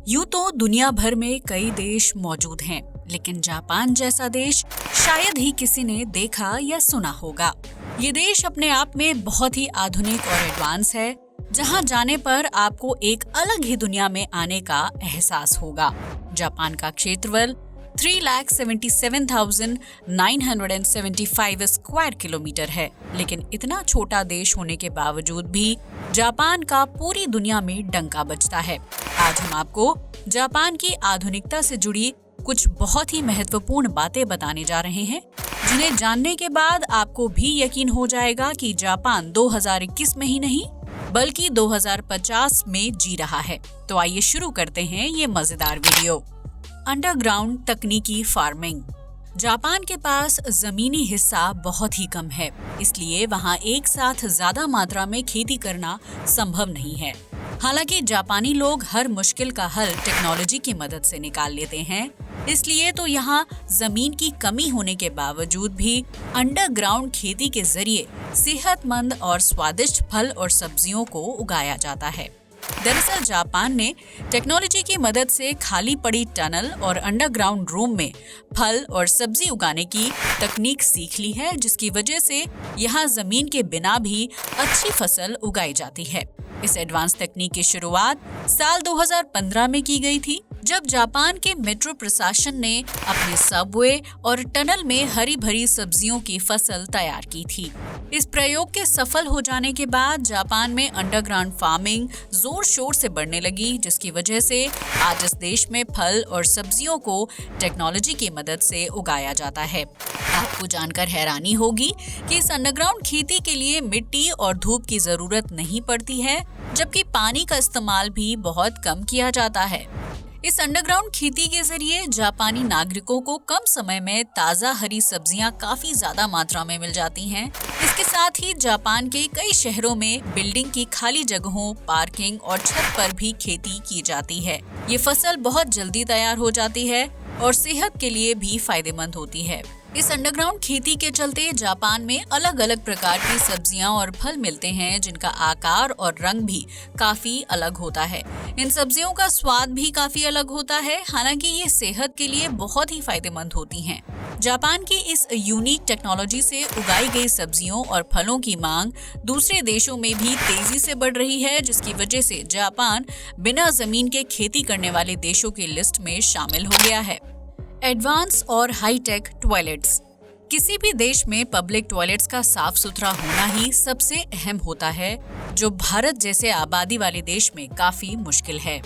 यूं तो दुनिया भर में कई देश मौजूद हैं, लेकिन जापान जैसा देश शायद ही किसी ने देखा या सुना होगा। ये देश अपने आप में बहुत ही आधुनिक और एडवांस है, जहां जाने पर आपको एक अलग ही दुनिया में आने का एहसास होगा। जापान का क्षेत्रफल 3,77,975 स्क्वायर किलोमीटर है, लेकिन इतना छोटा देश होने के बावजूद भी जापान का पूरी दुनिया में डंका बजता है। आज हम आपको जापान की आधुनिकता से जुड़ी कुछ बहुत ही महत्वपूर्ण बातें बताने जा रहे हैं, जिन्हें जानने के बाद आपको भी यकीन हो जाएगा कि जापान 2021 में ही नहीं बल्कि 2050 में जी रहा है। तो आइए शुरू करते हैं ये मजेदार वीडियो। अंडरग्राउंड तकनीकी फार्मिंग। जापान के पास जमीनी हिस्सा बहुत ही कम है, इसलिए वहाँ एक साथ ज्यादा मात्रा में खेती करना संभव नहीं है। हालांकि जापानी लोग हर मुश्किल का हल टेक्नोलॉजी की मदद से निकाल लेते हैं, इसलिए तो यहाँ जमीन की कमी होने के बावजूद भी अंडरग्राउंड खेती के जरिए सेहतमंद और स्वादिष्ट फल और सब्जियों को उगाया जाता है। दरअसल जापान ने टेक्नोलॉजी की मदद से खाली पड़ी टनल और अंडरग्राउंड रूम में फल और सब्जी उगाने की तकनीक सीख ली है, जिसकी वजह से यहाँ जमीन के बिना भी अच्छी फसल उगाई जाती है। इस एडवांस तकनीक की शुरुआत साल 2015 में की गई थी, जब जापान के मेट्रो प्रशासन ने अपने सबवे और टनल में हरी भरी सब्जियों की फसल तैयार की थी। इस प्रयोग के सफल हो जाने के बाद जापान में अंडरग्राउंड फार्मिंग जोर शोर से बढ़ने लगी, जिसकी वजह से आज इस देश में फल और सब्जियों को टेक्नोलॉजी की मदद से उगाया जाता है। आपको जानकर हैरानी होगी कि इस अंडरग्राउंड खेती के लिए मिट्टी और धूप की जरूरत नहीं पड़ती है, जबकि पानी का इस्तेमाल भी बहुत कम किया जाता है। इस अंडरग्राउंड खेती के जरिए जापानी नागरिकों को कम समय में ताज़ा हरी सब्जियां काफी ज्यादा मात्रा में मिल जाती हैं। इसके साथ ही जापान के कई शहरों में बिल्डिंग की खाली जगहों, पार्किंग और छत पर भी खेती की जाती है। ये फसल बहुत जल्दी तैयार हो जाती है और सेहत के लिए भी फायदेमंद होती है। इस अंडरग्राउंड खेती के चलते जापान में अलग अलग प्रकार की सब्जियां और फल मिलते हैं, जिनका आकार और रंग भी काफी अलग होता है। इन सब्जियों का स्वाद भी काफी अलग होता है, हालांकि ये सेहत के लिए बहुत ही फायदेमंद होती हैं। जापान की इस यूनिक टेक्नोलॉजी से उगाई गई सब्जियों और फलों की मांग दूसरे देशों में भी तेजी से बढ़ रही है, जिसकी वजह से जापान बिना जमीन के खेती करने वाले देशों की लिस्ट में शामिल हो गया है। एडवांस और हाईटेक टॉयलेट्स। किसी भी देश में पब्लिक टॉयलेट्स का साफ सुथरा होना ही सबसे अहम होता है, जो भारत जैसे आबादी वाले देश में काफी मुश्किल है।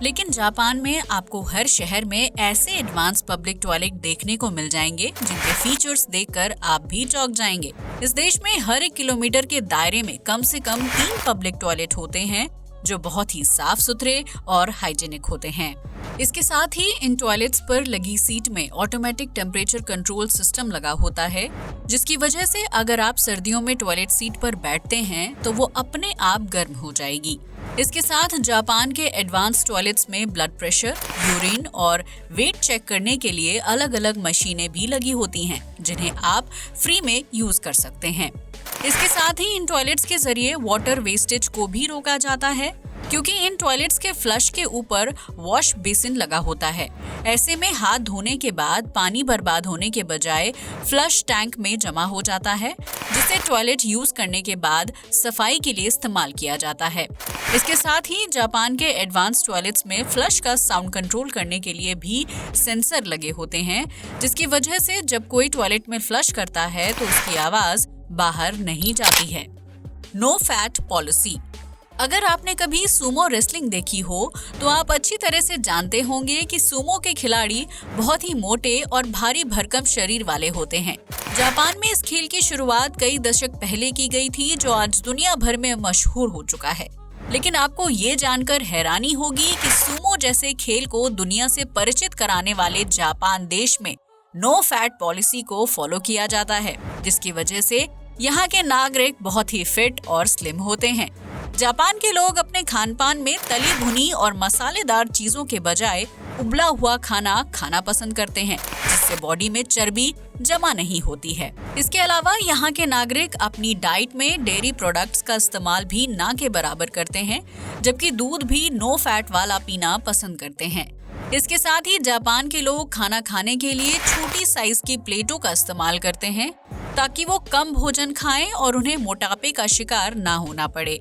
लेकिन जापान में आपको हर शहर में ऐसे एडवांस पब्लिक टॉयलेट देखने को मिल जाएंगे, जिनके फीचर्स देखकर आप भी चौंक जाएंगे। इस देश में हर 1 किलोमीटर के दायरे में कम से कम 3 पब्लिक टॉयलेट होते हैं, जो बहुत ही साफ सुथरे और हाइजीनिक होते हैं। इसके साथ ही इन टॉयलेट्स पर लगी सीट में ऑटोमेटिक टेम्परेचर कंट्रोल सिस्टम लगा होता है, जिसकी वजह से अगर आप सर्दियों में टॉयलेट सीट पर बैठते हैं तो वो अपने आप गर्म हो जाएगी। इसके साथ जापान के एडवांस टॉयलेट्स में ब्लड प्रेशर, यूरिन और वेट चेक करने के लिए अलग अलग मशीनें भी लगी होती हैं, जिन्हें आप फ्री में यूज कर सकते हैं। इसके साथ ही इन टॉयलेट्स के जरिए वाटर वेस्टेज को भी रोका जाता है, क्योंकि इन टॉयलेट्स के फ्लश के ऊपर वॉश बेसिन लगा होता है। ऐसे में हाथ धोने के बाद पानी बर्बाद होने के बजाय फ्लश टैंक में जमा हो जाता है, जिसे टॉयलेट यूज करने के बाद सफाई के लिए इस्तेमाल किया जाता है। इसके साथ ही जापान के एडवांस टॉयलेट्स में फ्लश का साउंड कंट्रोल करने के लिए भी सेंसर लगे होते हैं, जिसकी वजह से जब कोई टॉयलेट में फ्लश करता है तो उसकी आवाज बाहर नहीं जाती है। No fat policy. अगर आपने कभी सूमो रेसलिंग देखी हो तो आप अच्छी तरह से जानते होंगे कि सूमो के खिलाड़ी बहुत ही मोटे और भारी भरकम शरीर वाले होते हैं। जापान में इस खेल की शुरुआत कई दशक पहले की गई थी, जो आज दुनिया भर में मशहूर हो चुका है। लेकिन आपको ये जानकर हैरानी होगी कि सूमो जैसे खेल को दुनिया से परिचित कराने वाले जापान देश में नो फैट पॉलिसी को फॉलो किया जाता है, जिसकी वजह से यहाँ के नागरिक बहुत ही फिट और स्लिम होते हैं। जापान के लोग अपने खान पान में तली भुनी और मसालेदार चीजों के बजाय उबला हुआ खाना खाना पसंद करते हैं, जिससे बॉडी में चर्बी जमा नहीं होती है। इसके अलावा यहाँ के नागरिक अपनी डाइट में डेयरी प्रोडक्ट्स का इस्तेमाल भी ना के बराबर करते हैं, जबकि दूध भी नो फैट वाला पीना पसंद करते हैं। इसके साथ ही जापान के लोग खाना खाने के लिए छोटी साइज की प्लेटों का इस्तेमाल करते हैं, ताकि वो कम भोजन खाएं और उन्हें मोटापे का शिकार ना होना पड़े।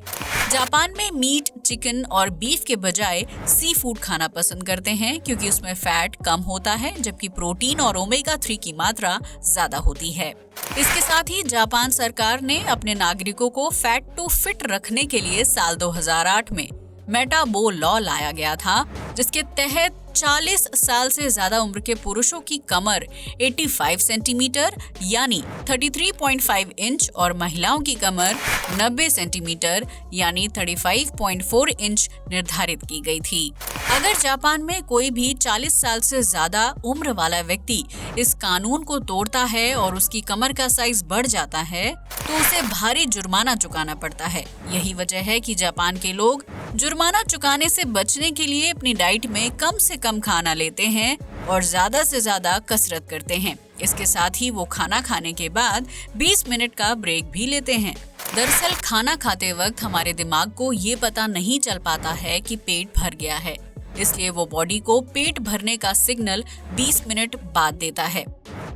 जापान में मीट, चिकन और बीफ के बजाय सी फूड खाना पसंद करते हैं, क्योंकि उसमें फैट कम होता है, जबकि प्रोटीन और ओमेगा 3 की मात्रा ज्यादा होती है। इसके साथ ही जापान सरकार ने अपने नागरिकों को फैट टू फिट रखने के लिए साल 2008 में मेटाबो लॉ लाया गया था, जिसके तहत 40 साल से ज्यादा उम्र के पुरुषों की कमर 85 सेंटीमीटर यानी 33.5 इंच और महिलाओं की कमर 90 सेंटीमीटर यानी 35.4 इंच निर्धारित की गई थी। अगर जापान में कोई भी 40 साल से ज्यादा उम्र वाला व्यक्ति इस कानून को तोड़ता है और उसकी कमर का साइज बढ़ जाता है, तो उसे भारी जुर्माना चुकाना पड़ता है। यही वजह है कि जापान के लोग जुर्माना चुकाने से बचने के लिए अपनी डाइट में कम से कम खाना लेते हैं और ज्यादा से ज्यादा कसरत करते हैं। इसके साथ ही वो खाना खाने के बाद 20 मिनट का ब्रेक भी लेते हैं। दरअसल खाना खाते वक्त हमारे दिमाग को ये पता नहीं चल पाता है कि पेट भर गया है, इसलिए वो बॉडी को पेट भरने का सिग्नल 20 मिनट बाद देता है।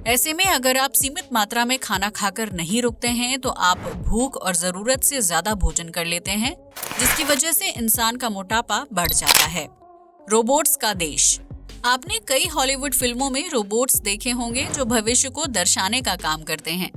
ऐसे में अगर आप सीमित मात्रा में खाना खाकर नहीं रुकते हैं, तो आप भूख और जरूरत से ज्यादा भोजन कर लेते हैं, जिसकी वजह से इंसान का मोटापा बढ़ जाता है। रोबोट्स का देश। आपने कई हॉलीवुड फिल्मों में रोबोट्स देखे होंगे जो भविष्य को दर्शाने का काम करते हैं,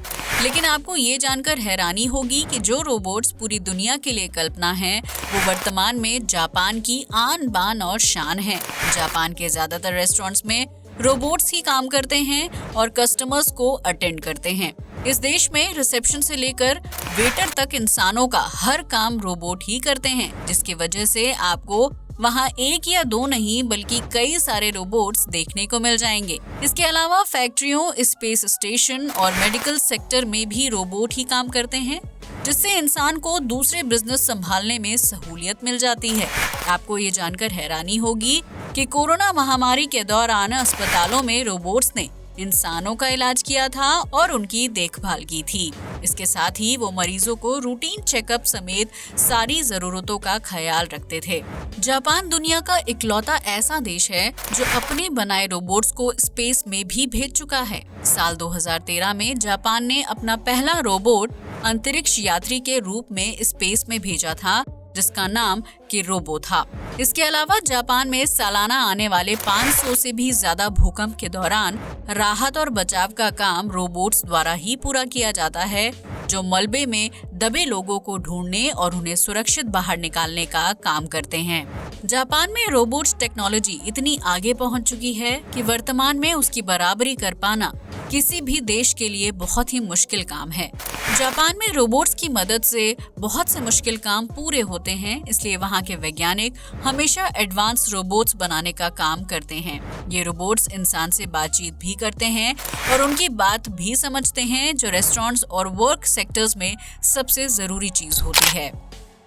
लेकिन आपको ये जानकर हैरानी होगी कि जो रोबोट्स पूरी दुनिया के लिए कल्पना है, वो वर्तमान में जापान की आन बान और शान है। जापान के ज्यादातर रेस्टोरेंट्स में रोबोट्स ही काम करते हैं और कस्टमर्स को अटेंड करते हैं। इस देश में रिसेप्शन से लेकर वेटर तक इंसानों का हर काम रोबोट ही करते हैं, जिसकी वजह से आपको वहाँ एक या दो नहीं बल्कि कई सारे रोबोट्स देखने को मिल जाएंगे। इसके अलावा फैक्ट्रियों, स्पेस स्टेशन और मेडिकल सेक्टर में भी रोबोट ही काम करते हैं, जिससे इंसान को दूसरे बिजनेस संभालने में सहूलियत मिल जाती है। आपको ये जानकर हैरानी होगी कि कोरोना महामारी के दौरान अस्पतालों में रोबोट्स ने इंसानों का इलाज किया था और उनकी देखभाल की थी। इसके साथ ही वो मरीजों को रूटीन चेकअप समेत सारी जरूरतों का ख्याल रखते थे। जापान दुनिया का इकलौता ऐसा देश है जो अपने बनाए रोबोट्स को स्पेस में भी भेज चुका है। साल 2013 में जापान ने अपना पहला रोबोट अंतरिक्ष यात्री के रूप में स्पेस में भेजा था, जिसका नाम किरोबो था। इसके अलावा जापान में सालाना आने वाले 500 से भी ज्यादा भूकंप के दौरान राहत और बचाव का काम रोबोट्स द्वारा ही पूरा किया जाता है, जो मलबे में दबे लोगों को ढूंढने और उन्हें सुरक्षित बाहर निकालने का काम करते हैं। जापान में रोबोट्स टेक्नोलॉजी इतनी आगे पहुंच चुकी है कि वर्तमान में उसकी बराबरी कर पाना किसी भी देश के लिए बहुत ही मुश्किल काम है। जापान में रोबोट्स की मदद से बहुत से मुश्किल काम पूरे होते हैं, इसलिए वहाँ के वैज्ञानिक हमेशा एडवांस रोबोट्स बनाने का काम करते हैं। ये रोबोट्स इंसान से बातचीत भी करते हैं और उनकी बात भी समझते हैं, जो रेस्टोरेंट्स और वर्क सेक्टर्स में सबसे जरूरी चीज होती है।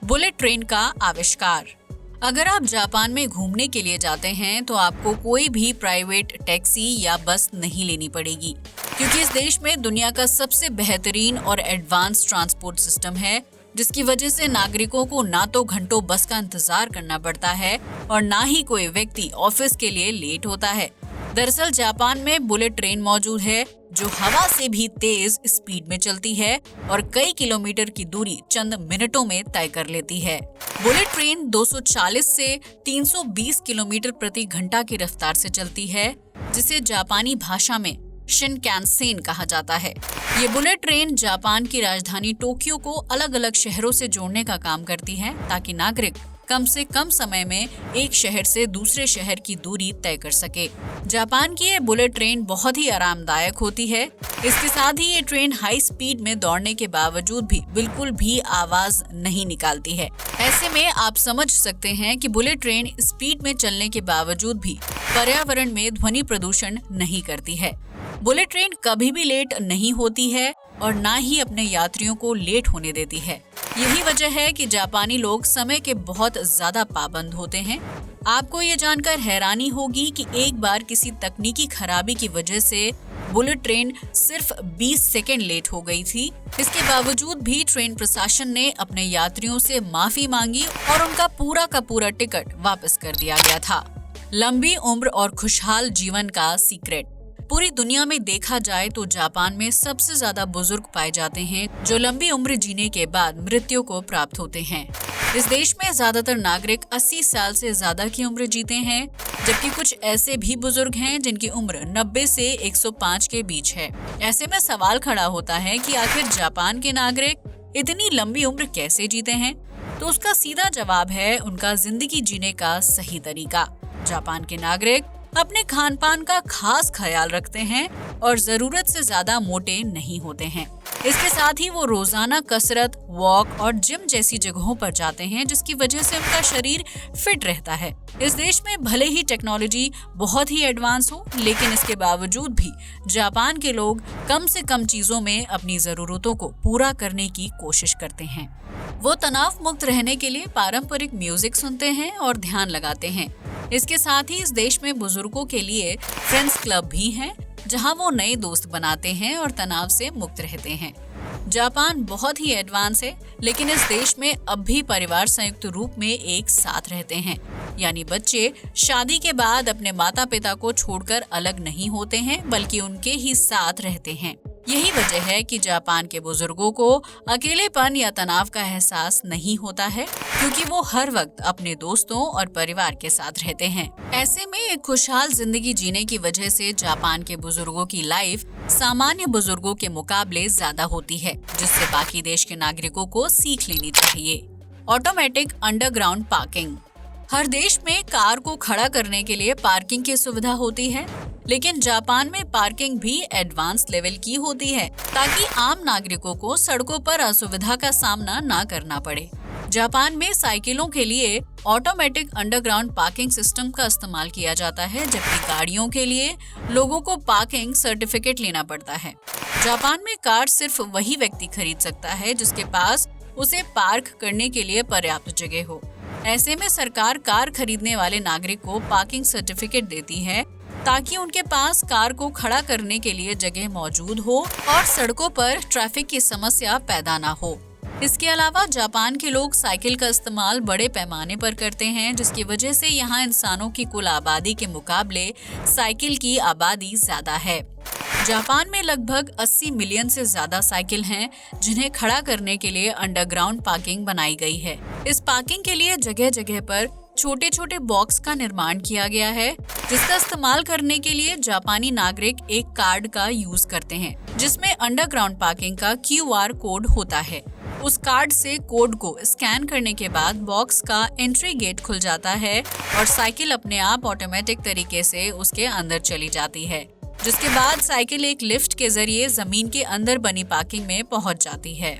बुलेट ट्रेन का आविष्कार। अगर आप जापान में घूमने के लिए जाते हैं तो आपको कोई भी प्राइवेट टैक्सी या बस नहीं लेनी पड़ेगी, क्योंकि इस देश में दुनिया का सबसे बेहतरीन और एडवांस ट्रांसपोर्ट सिस्टम है, जिसकी वजह से नागरिकों को ना तो घंटों बस का इंतजार करना पड़ता है और ना ही कोई व्यक्ति ऑफिस के लिए लेट होता है। दरअसल जापान में बुलेट ट्रेन मौजूद है, जो हवा से भी तेज स्पीड में चलती है और कई किलोमीटर की दूरी चंद मिनटों में तय कर लेती है। बुलेट ट्रेन 240 से 320 किलोमीटर प्रति घंटा की रफ्तार से चलती है, जिसे जापानी भाषा में शिनकानसेन कहा जाता है। ये बुलेट ट्रेन जापान की राजधानी टोक्यो को अलग अलग शहरों से जोड़ने का काम करती है, ताकि नागरिक कम से कम समय में एक शहर से दूसरे शहर की दूरी तय कर सके। जापान की ये बुलेट ट्रेन बहुत ही आरामदायक होती है। इसके साथ ही ये ट्रेन हाई स्पीड में दौड़ने के बावजूद भी बिल्कुल भी आवाज नहीं निकालती है। ऐसे में आप समझ सकते हैं कि बुलेट ट्रेन स्पीड में चलने के बावजूद भी पर्यावरण में ध्वनि प्रदूषण नहीं करती है। बुलेट ट्रेन कभी भी लेट नहीं होती है और ना ही अपने यात्रियों को लेट होने देती है। यही वजह है कि जापानी लोग समय के बहुत ज्यादा पाबंद होते हैं। आपको ये जानकर हैरानी होगी कि एक बार किसी तकनीकी खराबी की वजह से बुलेट ट्रेन सिर्फ 20 सेकंड लेट हो गई थी। इसके बावजूद भी ट्रेन प्रशासन ने अपने यात्रियों से माफी मांगी और उनका पूरा का पूरा टिकट वापस कर दिया गया था। लंबी उम्र और खुशहाल जीवन का सीक्रेट। पूरी दुनिया में देखा जाए तो जापान में सबसे ज्यादा बुजुर्ग पाए जाते हैं जो लंबी उम्र जीने के बाद मृत्यु को प्राप्त होते हैं। इस देश में ज्यादातर नागरिक 80 साल से ज्यादा की उम्र जीते हैं, जबकि कुछ ऐसे भी बुजुर्ग हैं जिनकी उम्र 90 से 105 के बीच है। ऐसे में सवाल खड़ा होता है कि आखिर जापान के नागरिक इतनी लंबी उम्र कैसे जीते हैं? तो उसका सीधा जवाब है उनका जिंदगी जीने का सही तरीका। जापान के नागरिक अपने खान पान का खास ख्याल रखते हैं और जरूरत से ज्यादा मोटे नहीं होते हैं। इसके साथ ही वो रोजाना कसरत, वॉक और जिम जैसी जगहों पर जाते हैं, जिसकी वजह से उनका शरीर फिट रहता है। इस देश में भले ही टेक्नोलॉजी बहुत ही एडवांस हो, लेकिन इसके बावजूद भी जापान के लोग कम से कम चीजों में अपनी जरूरतों को पूरा करने की कोशिश करते हैं। वो तनाव मुक्त रहने के लिए पारंपरिक म्यूजिक सुनते हैं और ध्यान लगाते हैं। इसके साथ ही इस देश में बुजुर्गों के लिए फ्रेंड्स क्लब भी हैं, जहां वो नए दोस्त बनाते हैं और तनाव से मुक्त रहते हैं। जापान बहुत ही एडवांस है, लेकिन इस देश में अब भी परिवार संयुक्त रूप में एक साथ रहते हैं। यानी बच्चे शादी के बाद अपने माता पिता को छोड़कर अलग नहीं होते हैं, बल्कि उनके ही साथ रहते हैं। यही वजह है कि जापान के बुजुर्गों को अकेलेपन या तनाव का एहसास नहीं होता है, क्योंकि वो हर वक्त अपने दोस्तों और परिवार के साथ रहते हैं। ऐसे में एक खुशहाल जिंदगी जीने की वजह से जापान के बुजुर्गों की लाइफ सामान्य बुजुर्गों के मुकाबले ज्यादा होती है, जिससे बाकी देश के नागरिकों को सीख लेनी चाहिए। Automatic underground parking. हर देश में कार को खड़ा करने के लिए पार्किंग की सुविधा होती है, लेकिन जापान में पार्किंग भी एडवांस लेवल की होती है, ताकि आम नागरिकों को सड़कों पर असुविधा का सामना ना करना पड़े। जापान में साइकिलों के लिए ऑटोमेटिक अंडरग्राउंड पार्किंग सिस्टम का इस्तेमाल किया जाता है, जबकि गाड़ियों के लिए लोगों को पार्किंग सर्टिफिकेट लेना पड़ता है। जापान में कार सिर्फ वही व्यक्ति खरीद सकता है जिसके पास उसे पार्क करने के लिए पर्याप्त जगह हो। ऐसे में सरकार कार खरीदने वाले नागरिक को पार्किंग सर्टिफिकेट देती है, ताकि उनके पास कार को खड़ा करने के लिए जगह मौजूद हो और सड़कों पर ट्रैफिक की समस्या पैदा ना हो। इसके अलावा जापान के लोग साइकिल का इस्तेमाल बड़े पैमाने पर करते हैं, जिसकी वजह से यहाँ इंसानों की कुल आबादी के मुकाबले साइकिल की आबादी ज्यादा है। जापान में लगभग 80 मिलियन से ज्यादा साइकिल हैं, जिन्हें खड़ा करने के लिए अंडरग्राउंड पार्किंग बनाई गई है। इस पार्किंग के लिए जगह जगह पर छोटे छोटे बॉक्स का निर्माण किया गया है, जिसका इस्तेमाल करने के लिए जापानी नागरिक एक कार्ड का यूज करते हैं, जिसमें अंडरग्राउंड पार्किंग का QR कोड होता है। उस कार्ड से कोड को स्कैन करने के बाद बॉक्स का एंट्री गेट खुल जाता है और साइकिल अपने आप ऑटोमेटिक तरीके से उसके अंदर चली जाती है, जिसके बाद साइकिल एक लिफ्ट के जरिए जमीन के अंदर बनी पार्किंग में पहुंच जाती है।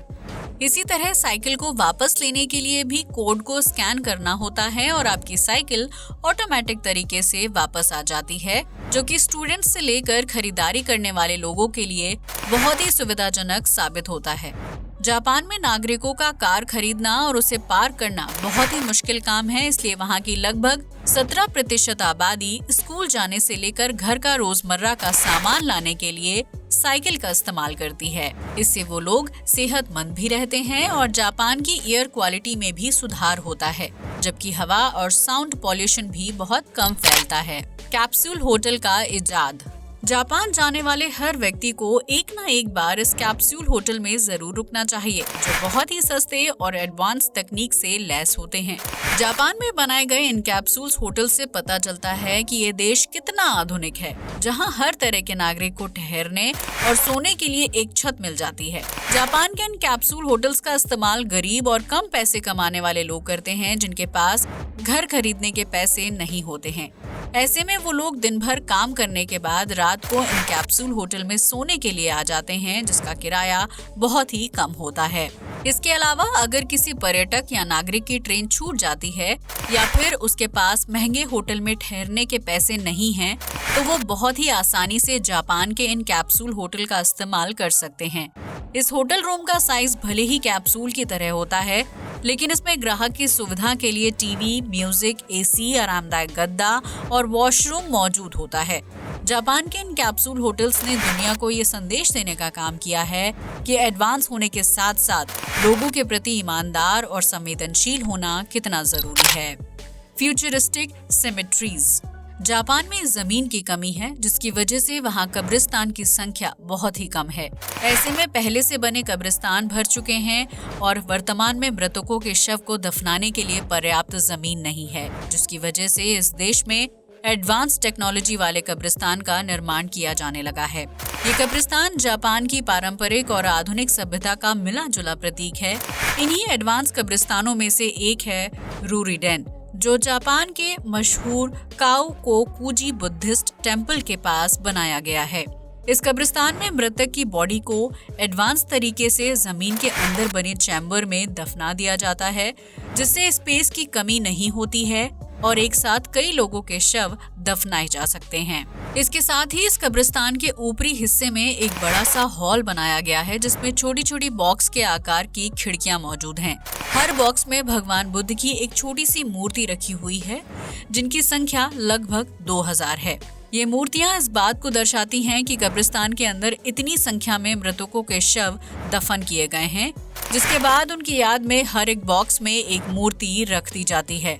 इसी तरह साइकिल को वापस लेने के लिए भी कोड को स्कैन करना होता है और आपकी साइकिल ऑटोमेटिक तरीके से वापस आ जाती है, जो कि स्टूडेंट्स से लेकर खरीदारी करने वाले लोगों के लिए बहुत ही सुविधाजनक साबित होता है। जापान में नागरिकों का कार खरीदना और उसे पार्क करना बहुत ही मुश्किल काम है, इसलिए वहाँ की लगभग 17% आबादी स्कूल जाने से लेकर घर का रोजमर्रा का सामान लाने के लिए साइकिल का इस्तेमाल करती है। इससे वो लोग सेहतमंद भी रहते हैं और जापान की एयर क्वालिटी में भी सुधार होता है, जबकि हवा और साउंड पॉल्यूशन भी बहुत कम फैलता है। कैप्सूल होटल का इजाद। जापान जाने वाले हर व्यक्ति को एक ना एक बार इस कैप्सूल होटल में जरूर रुकना चाहिए, जो बहुत ही सस्ते और एडवांस तकनीक से लैस होते हैं। जापान में बनाए गए इन कैप्सूल्स होटल से पता चलता है कि ये देश कितना आधुनिक है, जहां हर तरह के नागरिक को ठहरने और सोने के लिए एक छत मिल जाती है। जापान के इन कैप्सूल होटल्स का इस्तेमाल गरीब और कम पैसे कमाने वाले लोग करते हैं, जिनके पास घर खरीदने के पैसे नहीं होते हैं। ऐसे में वो लोग दिन भर काम करने के बाद रात को इन कैप्सूल होटल में सोने के लिए आ जाते हैं, जिसका किराया बहुत ही कम होता है। इसके अलावा अगर किसी पर्यटक या नागरिक की ट्रेन छूट जाती है या फिर उसके पास महंगे होटल में ठहरने के पैसे नहीं हैं, तो वो बहुत ही आसानी से जापान के इन कैप्सूल होटल का इस्तेमाल कर सकते हैं। इस होटल रूम का साइज भले ही कैप्सूल की तरह होता है, लेकिन इसमें ग्राहक की सुविधा के लिए टीवी, म्यूजिक, एसी, आरामदायक गद्दा और वॉशरूम मौजूद होता है। जापान के इन कैप्सूल होटल्स ने दुनिया को ये संदेश देने का काम किया है कि एडवांस होने के साथ साथ लोगों के प्रति ईमानदार और संवेदनशील होना कितना जरूरी है। Futuristic symmetries. जापान में जमीन की कमी है, जिसकी वजह से वहाँ कब्रिस्तान की संख्या बहुत ही कम है। ऐसे में पहले से बने कब्रिस्तान भर चुके हैं और वर्तमान में मृतकों के शव को दफनाने के लिए पर्याप्त जमीन नहीं है, जिसकी वजह से इस देश में एडवांस टेक्नोलॉजी वाले कब्रिस्तान का निर्माण किया जाने लगा है। ये कब्रिस्तान जापान की पारंपरिक और आधुनिक सभ्यता का मिला जुला प्रतीक है। इन्हीं एडवांस कब्रिस्तानों में से एक है रूरीडेन, जो जापान के मशहूर काओकोकुजी बुद्धिस्ट टेम्पल के पास बनाया गया है। इस कब्रिस्तान में मृतक की बॉडी को एडवांस तरीके से जमीन के अंदर बने चैम्बर में दफना दिया जाता है, जिससे स्पेस की कमी नहीं होती है और एक साथ कई लोगों के शव दफनाए जा सकते हैं। इसके साथ ही इस कब्रिस्तान के ऊपरी हिस्से में एक बड़ा सा हॉल बनाया गया है, जिसमें छोटी छोटी बॉक्स के आकार की खिड़कियां मौजूद हैं। हर बॉक्स में भगवान बुद्ध की एक छोटी सी मूर्ति रखी हुई है, जिनकी संख्या लगभग 2000 है। ये मूर्तियां इस बात को दर्शाती हैं कि कब्रिस्तान के अंदर इतनी संख्या में मृतकों के शव दफन किए गए हैं, जिसके बाद उनकी याद में हर एक बॉक्स में एक मूर्ति रख दी जाती है।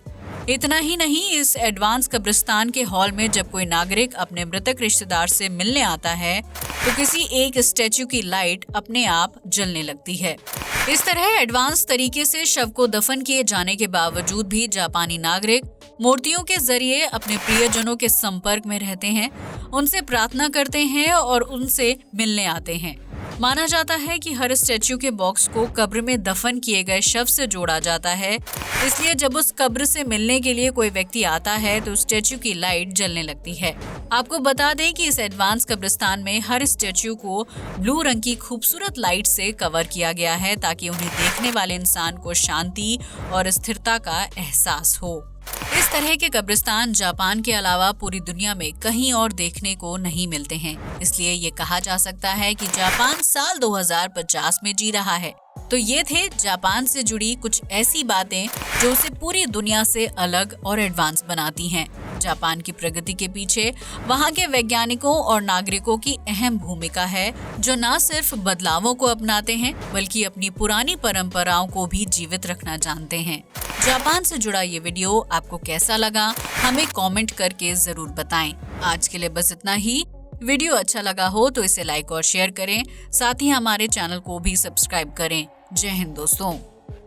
इतना ही नहीं, इस एडवांस कब्रिस्तान के हॉल में जब कोई नागरिक अपने मृतक रिश्तेदार से मिलने आता है तो किसी एक स्टैच्यू की लाइट अपने आप जलने लगती है। इस तरह एडवांस तरीके से शव को दफन किए जाने के बावजूद भी जापानी नागरिक मूर्तियों के जरिए अपने प्रियजनों के संपर्क में रहते हैं, उनसे प्रार्थना करते हैं और उनसे मिलने आते हैं। माना जाता है कि हर स्टैच्यू के बॉक्स को कब्र में दफन किए गए शव से जोड़ा जाता है, इसलिए जब उस कब्र से मिलने के लिए कोई व्यक्ति आता है तो स्टैच्यू की लाइट जलने लगती है। आपको बता दें कि इस एडवांस कब्रिस्तान में हर स्टैच्यू को ब्लू रंग की खूबसूरत लाइट से कवर किया गया है, ताकि उन्हें देखने वाले इंसान को शांति और स्थिरता का एहसास हो। इस तरह के कब्रिस्तान जापान के अलावा पूरी दुनिया में कहीं और देखने को नहीं मिलते हैं, इसलिए ये कहा जा सकता है कि जापान साल 2050 में जी रहा है। तो ये थे जापान से जुड़ी कुछ ऐसी बातें जो उसे पूरी दुनिया से अलग और एडवांस बनाती हैं। जापान की प्रगति के पीछे वहाँ के वैज्ञानिकों और नागरिकों की अहम भूमिका है, जो न सिर्फ बदलावों को अपनाते हैं बल्कि अपनी पुरानी परंपराओं को भी जीवित रखना जानते हैं। जापान से जुड़ा ये वीडियो आपको कैसा लगा, हमें कमेंट करके जरूर बताएं। आज के लिए बस इतना ही। वीडियो अच्छा लगा हो तो इसे लाइक और शेयर करें, साथ ही हमारे चैनल को भी सब्सक्राइब करें। जय हिंद दोस्तों।